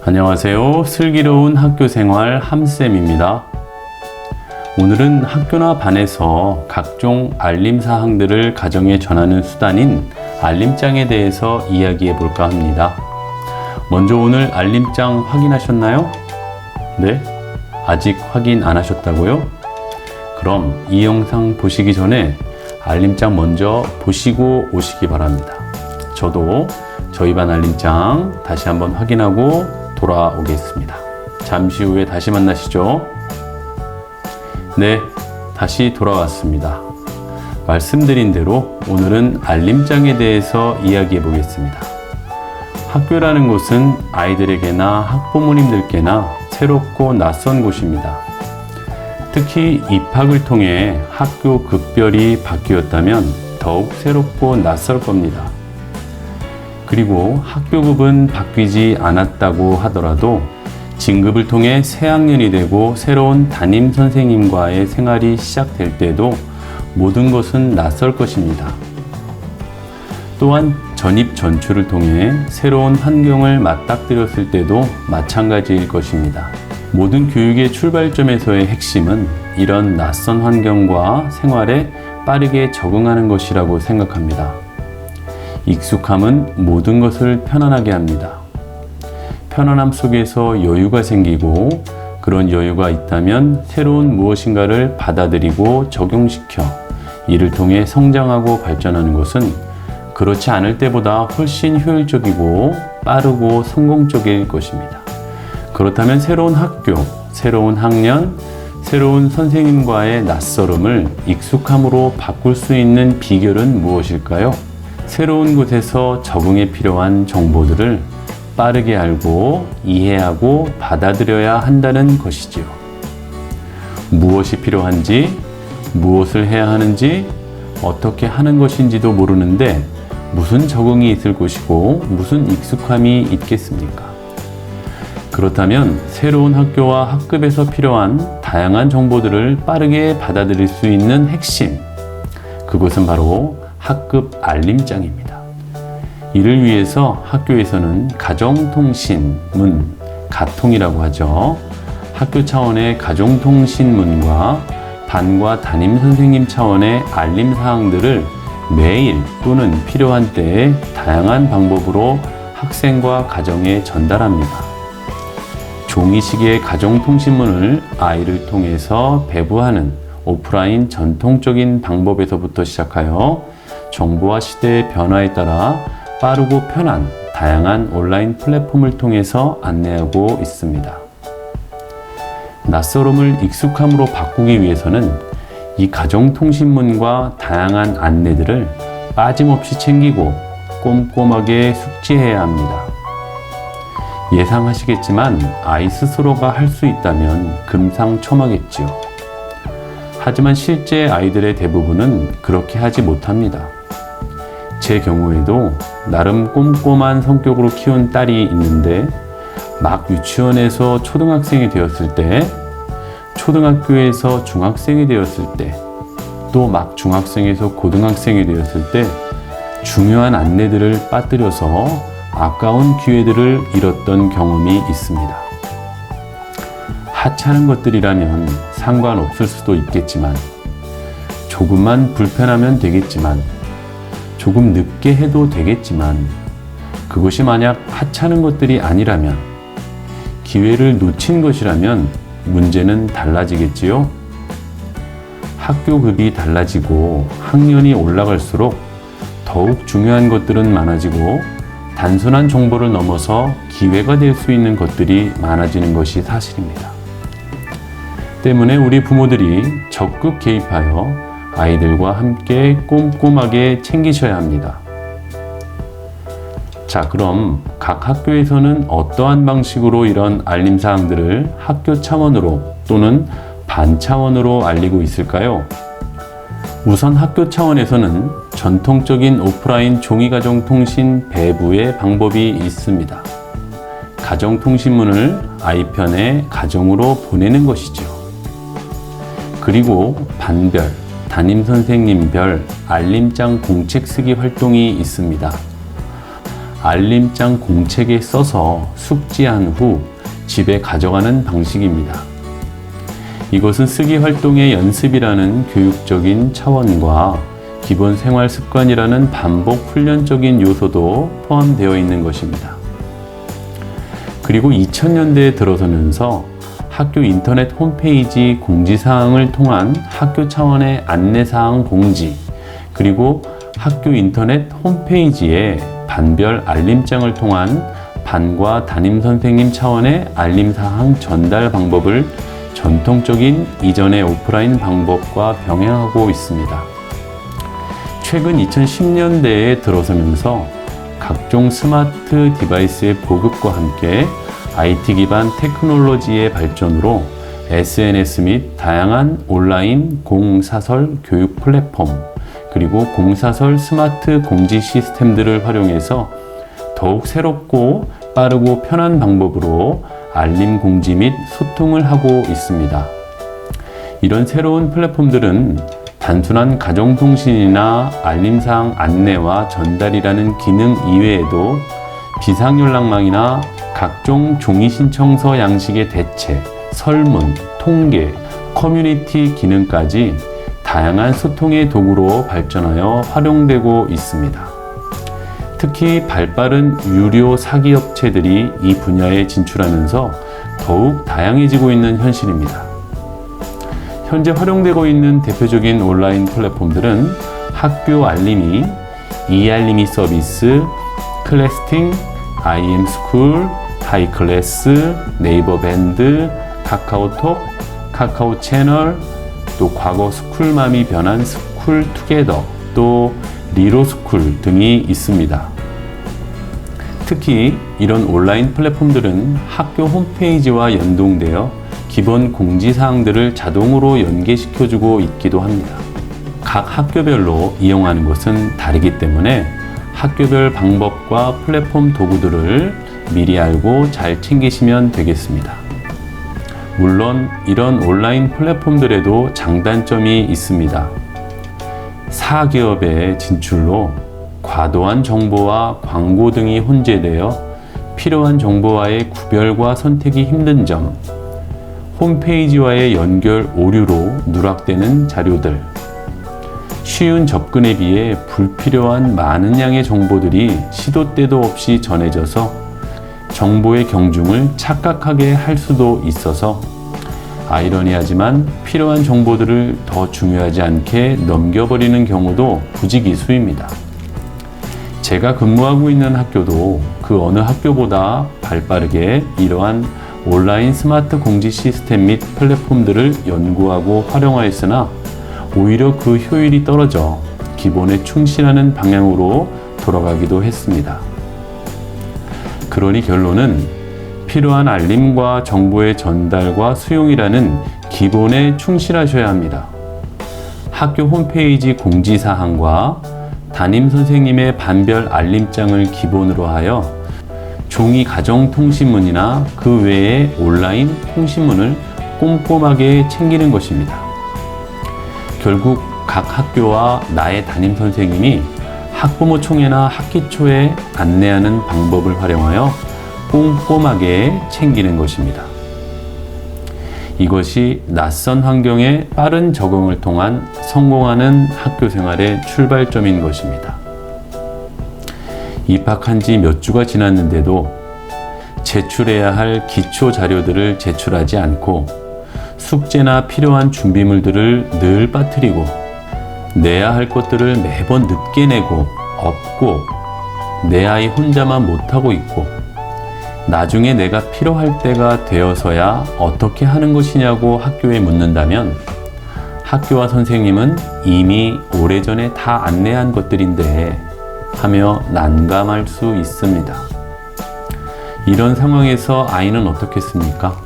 안녕하세요. 슬기로운 학교생활 함쌤입니다. 오늘은 학교나 반에서 각종 알림사항들을 가정에 전하는 수단인 알림장에 대해서 이야기해 볼까 합니다. 먼저 오늘 알림장 확인하셨나요? 네? 아직 확인 안 하셨다고요? 그럼 이 영상 보시기 전에 알림장 먼저 보시고 오시기 바랍니다. 저도 저희 반 알림장 다시 한번 확인하고 돌아오겠습니다. 잠시 후에 다시 만나시죠. 네, 다시 돌아왔습니다. 말씀드린 대로 오늘은 알림장에 대해서 이야기해 보겠습니다. 학교라는 곳은 아이들에게나 학부모님들께나 새롭고 낯선 곳입니다. 특히 입학을 통해 학교 급별이 바뀌었다면 더욱 새롭고 낯설 겁니다. 그리고 학교급은 바뀌지 않았다고 하더라도 진급을 통해 새 학년이 되고 새로운 담임 선생님과의 생활이 시작될 때도 모든 것은 낯설 것입니다. 또한 전입 전출을 통해 새로운 환경을 맞닥뜨렸을 때도 마찬가지일 것입니다. 모든 교육의 출발점에서의 핵심은 이런 낯선 환경과 생활에 빠르게 적응하는 것이라고 생각합니다. 익숙함은 모든 것을 편안하게 합니다. 편안함 속에서 여유가 생기고 그런 여유가 있다면 새로운 무엇인가를 받아들이고 적용시켜 이를 통해 성장하고 발전하는 것은 그렇지 않을 때보다 훨씬 효율적이고 빠르고 성공적일 것입니다. 그렇다면 새로운 학교, 새로운 학년, 새로운 선생님과의 낯설음을 익숙함으로 바꿀 수 있는 비결은 무엇일까요? 새로운 곳에서 적응에 필요한 정보들을 빠르게 알고 이해하고 받아들여야 한다는 것이지요. 무엇이 필요한지, 무엇을 해야 하는지, 어떻게 하는 것인지도 모르는데 무슨 적응이 있을 것이고 무슨 익숙함이 있겠습니까? 그렇다면 새로운 학교와 학급에서 필요한 다양한 정보들을 빠르게 받아들일 수 있는 핵심, 그것은 바로 학급 알림장입니다. 이를 위해서 학교에서는 가정통신문, 가통이라고 하죠. 학교 차원의 가정통신문과 반과 담임 선생님 차원의 알림사항들을 매일 또는 필요한 때에 다양한 방법으로 학생과 가정에 전달합니다. 종이식의 가정통신문을 아이를 통해서 배부하는 오프라인 전통적인 방법에서부터 시작하여 정보와 시대의 변화에 따라 빠르고 편한 다양한 온라인 플랫폼을 통해서 안내하고 있습니다. 낯설음을 익숙함으로 바꾸기 위해서는 이 가정통신문과 다양한 안내들을 빠짐없이 챙기고 꼼꼼하게 숙지해야 합니다. 예상하시겠지만 아이 스스로가 할 수 있다면 금상첨화겠지요. 하지만 실제 아이들의 대부분은 그렇게 하지 못합니다. 제 경우에도 나름 꼼꼼한 성격으로 키운 딸이 있는데 막 유치원에서 초등학생이 되었을 때, 초등학교에서 중학생이 되었을 때, 또 막 중학생에서 고등학생이 되었을 때 중요한 안내들을 빠뜨려서 아까운 기회들을 잃었던 경험이 있습니다. 하찮은 것들이라면 상관없을 수도 있겠지만, 조금만 불편하면 되겠지만, 조금 늦게 해도 되겠지만, 그것이 만약 하찮은 것들이 아니라면, 기회를 놓친 것이라면 문제는 달라지겠지요? 학교급이 달라지고 학년이 올라갈수록 더욱 중요한 것들은 많아지고 단순한 정보를 넘어서 기회가 될 수 있는 것들이 많아지는 것이 사실입니다. 때문에 우리 부모들이 적극 개입하여 아이들과 함께 꼼꼼하게 챙기셔야 합니다. 자, 그럼 각 학교에서는 어떠한 방식으로 이런 알림사항들을 학교 차원으로 또는 반 차원으로 알리고 있을까요? 우선 학교 차원에서는 전통적인 오프라인 종이가정통신 배부의 방법이 있습니다. 가정통신문을 아이 편에 가정으로 보내는 것이죠. 그리고 반별, 담임선생님별 알림장 공책 쓰기 활동이 있습니다. 알림장 공책에 써서 숙지한 후 집에 가져가는 방식입니다. 이것은 쓰기 활동의 연습이라는 교육적인 차원과 기본 생활 습관이라는 반복 훈련적인 요소도 포함되어 있는 것입니다. 그리고 2000년대에 들어서면서 학교 인터넷 홈페이지 공지사항을 통한 학교 차원의 안내사항 공지, 그리고 학교 인터넷 홈페이지에 반별 알림장을 통한 반과 담임선생님 차원의 알림사항 전달 방법을 전통적인 이전의 오프라인 방법과 병행하고 있습니다. 최근 2010년대에 들어서면서 각종 스마트 디바이스의 보급과 함께 IT 기반 테크놀로지의 발전으로 SNS 및 다양한 온라인 공사설 교육 플랫폼, 그리고 공사설 스마트 공지 시스템들을 활용해서 더욱 새롭고 빠르고 편한 방법으로 알림 공지 및 소통을 하고 있습니다. 이런 새로운 플랫폼들은 단순한 가정통신이나 알림사항 안내와 전달이라는 기능 이외에도 비상연락망이나 각종 종이신청서 양식의 대체, 설문, 통계, 커뮤니티 기능까지 다양한 소통의 도구로 발전하여 활용되고 있습니다. 특히 발빠른 유료 사기업체들이 이 분야에 진출하면서 더욱 다양해지고 있는 현실입니다. 현재 활용되고 있는 대표적인 온라인 플랫폼들은 학교 알림이, 이알림이 서비스, 클래스팅, IM스쿨, 하이클래스, 네이버 밴드, 카카오톡, 카카오 채널, 또 과거 스쿨맘이 변한 스쿨투게더, 또 리로스쿨 등이 있습니다. 특히 이런 온라인 플랫폼들은 학교 홈페이지와 연동되어 기본 공지사항들을 자동으로 연계시켜주고 있기도 합니다. 각 학교별로 이용하는 것은 다르기 때문에 학교별 방법과 플랫폼 도구들을 미리 알고 잘 챙기시면 되겠습니다. 물론 이런 온라인 플랫폼들에도 장단점이 있습니다. 사기업의 진출로 과도한 정보와 광고 등이 혼재되어 필요한 정보와의 구별과 선택이 힘든 점, 홈페이지와의 연결 오류로 누락되는 자료들, 쉬운 접근에 비해 불필요한 많은 양의 정보들이 시도 때도 없이 전해져서 정보의 경중을 착각하게 할 수도 있어서 아이러니하지만 필요한 정보들을 더 중요하지 않게 넘겨버리는 경우도 부지기수입니다. 제가 근무하고 있는 학교도 그 어느 학교보다 발빠르게 이러한 온라인 스마트 공지 시스템 및 플랫폼들을 연구하고 활용하였으나 오히려 그 효율이 떨어져 기본에 충실하는 방향으로 돌아가기도 했습니다. 그러니 결론은 필요한 알림과 정보의 전달과 수용이라는 기본에 충실하셔야 합니다. 학교 홈페이지 공지사항과 담임선생님의 반별 알림장을 기본으로 하여 종이 가정통신문이나 그 외의 온라인 통신문을 꼼꼼하게 챙기는 것입니다. 결국 각 학교와 나의 담임선생님이 학부모 총회나 학기 초에 안내하는 방법을 활용하여 꼼꼼하게 챙기는 것입니다. 이것이 낯선 환경에 빠른 적응을 통한 성공하는 학교 생활의 출발점인 것입니다. 입학한 지 몇 주가 지났는데도 제출해야 할 기초 자료들을 제출하지 않고 숙제나 필요한 준비물들을 늘 빠뜨리고 내야 할 것들을 매번 늦게 내고 없고 내 아이 혼자만 못하고 있고 나중에 내가 필요할 때가 되어서야 어떻게 하는 것이냐고 학교에 묻는다면 학교와 선생님은 이미 오래전에 다 안내한 것들인데 하며 난감할 수 있습니다. 이런 상황에서 아이는 어떻겠습니까?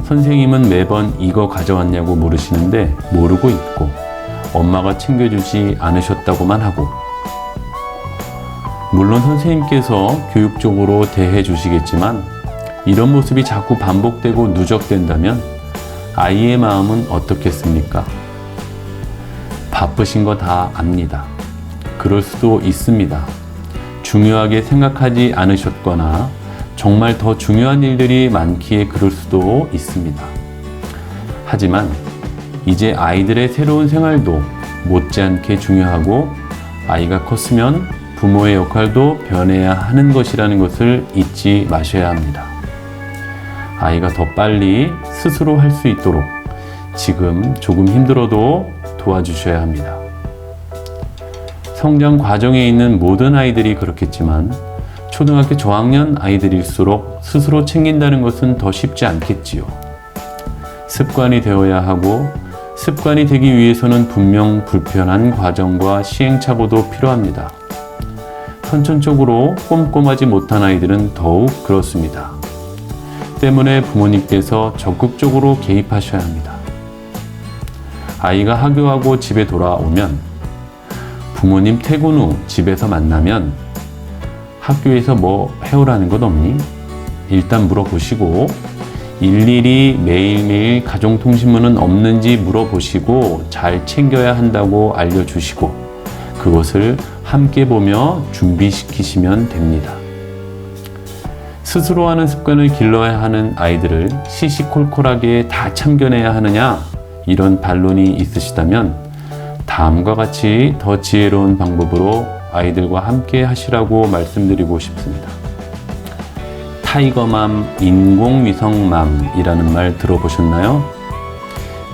선생님은 매번 이거 가져왔냐고 물으시는데 모르고 있고 엄마가 챙겨주지 않으셨다고만 하고, 물론 선생님께서 교육적으로 대해 주시겠지만 이런 모습이 자꾸 반복되고 누적된다면 아이의 마음은 어떻겠습니까? 바쁘신 거 다 압니다. 그럴 수도 있습니다. 중요하게 생각하지 않으셨거나 정말 더 중요한 일들이 많기에 그럴 수도 있습니다. 하지만 이제 아이들의 새로운 생활도 못지않게 중요하고 아이가 컸으면 부모의 역할도 변해야 하는 것이라는 것을 잊지 마셔야 합니다. 아이가 더 빨리 스스로 할 수 있도록 지금 조금 힘들어도 도와주셔야 합니다. 성장 과정에 있는 모든 아이들이 그렇겠지만 초등학교 저학년 아이들일수록 스스로 챙긴다는 것은 더 쉽지 않겠지요. 습관이 되어야 하고 습관이 되기 위해서는 분명 불편한 과정과 시행착오도 필요합니다. 선천적으로 꼼꼼하지 못한 아이들은 더욱 그렇습니다. 때문에 부모님께서 적극적으로 개입하셔야 합니다. 아이가 하교하고 집에 돌아오면 부모님 퇴근 후 집에서 만나면 학교에서 뭐 해오라는 것 없니? 일단 물어보시고 일일이 매일매일 가정통신문은 없는지 물어보시고 잘 챙겨야 한다고 알려주시고 그것을 함께 보며 준비시키시면 됩니다. 스스로 하는 습관을 길러야 하는 아이들을 시시콜콜하게 다 참겨내야 하느냐 이런 반론이 있으시다면 다음과 같이 더 지혜로운 방법으로 아이들과 함께 하시라고 말씀드리고 싶습니다. 타이거맘, 인공위성맘이라는 말 들어보셨나요?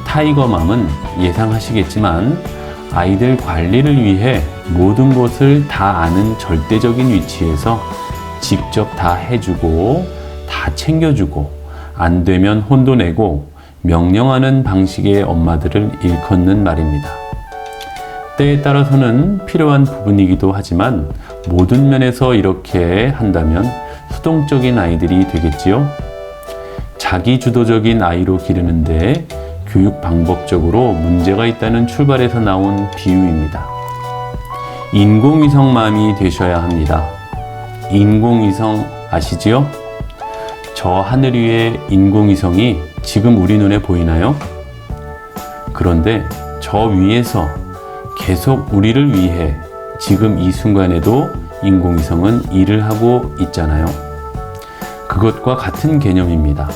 타이거맘은 예상하시겠지만 아이들 관리를 위해 모든 것을 다 아는 절대적인 위치에서 직접 다 해주고 다 챙겨주고 안 되면 혼도 내고 명령하는 방식의 엄마들을 일컫는 말입니다. 때에 따라서는 필요한 부분이기도 하지만 모든 면에서 이렇게 한다면 수동적인 아이들이 되겠지요. 자기주도적인 아이로 기르는데 교육 방법적으로 문제가 있다는 출발에서 나온 비유입니다. 인공위성맘이 되셔야 합니다. 인공위성 아시지요? 저 하늘 위에 인공위성이 지금 우리 눈에 보이나요? 그런데 저 위에서 계속 우리를 위해 지금 이 순간에도 인공위성은 일을 하고 있잖아요. 그것과 같은 개념입니다.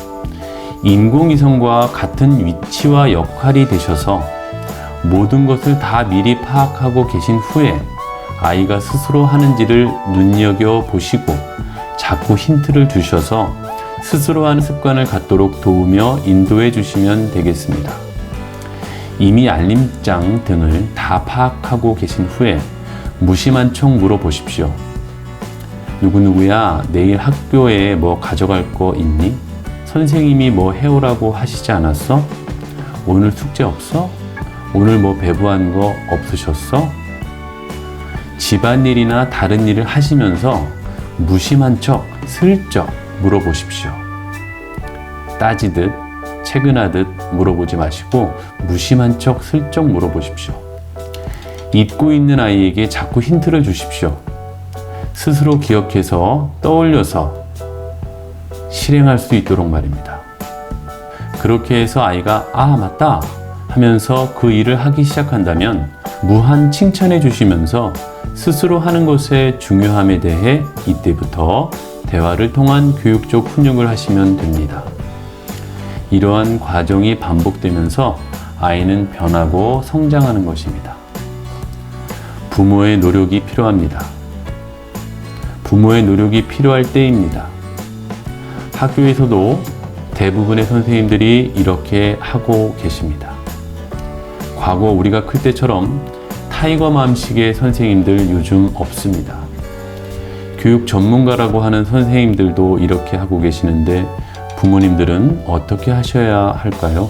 인공위성과 같은 위치와 역할이 되셔서 모든 것을 다 미리 파악하고 계신 후에 아이가 스스로 하는지를 눈여겨보시고 자꾸 힌트를 주셔서 스스로 하는 습관을 갖도록 도우며 인도해 주시면 되겠습니다. 이미 알림장 등을 다 파악하고 계신 후에 무심한 척 물어보십시오. 누구누구야, 내일 학교에 뭐 가져갈 거 있니? 선생님이 뭐 해오라고 하시지 않았어? 오늘 숙제 없어? 오늘 뭐 배부한 거 없으셨어? 집안일이나 다른 일을 하시면서 무심한 척 슬쩍 물어보십시오. 따지듯 채근하듯 물어보지 마시고 무심한 척 슬쩍 물어보십시오. 잊고 있는 아이에게 자꾸 힌트를 주십시오. 스스로 기억해서 떠올려서 실행할 수 있도록 말입니다. 그렇게 해서 아이가 아 맞다 하면서 그 일을 하기 시작한다면 무한 칭찬해 주시면서 스스로 하는 것의 중요함에 대해 이때부터 대화를 통한 교육적 훈육을 하시면 됩니다. 이러한 과정이 반복되면서 아이는 변하고 성장하는 것입니다. 부모의 노력이 필요합니다. 부모의 노력이 필요할 때입니다. 학교에서도 대부분의 선생님들이 이렇게 하고 계십니다. 과거 우리가 클 때처럼 타이거맘식의 선생님들 요즘 없습니다. 교육 전문가라고 하는 선생님들도 이렇게 하고 계시는데 부모님들은 어떻게 하셔야 할까요?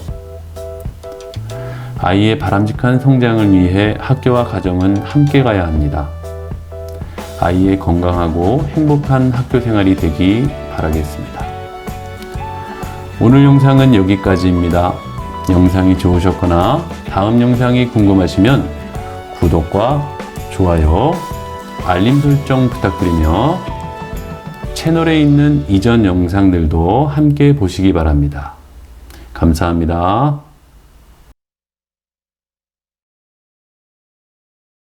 아이의 바람직한 성장을 위해 학교와 가정은 함께 가야 합니다. 아이의 건강하고 행복한 학교 생활이 되기 바라겠습니다. 오늘 영상은 여기까지입니다. 영상이 좋으셨거나 다음 영상이 궁금하시면 구독과 좋아요, 알림 설정 부탁드리며 채널에 있는 이전 영상들도 함께 보시기 바랍니다. 감사합니다.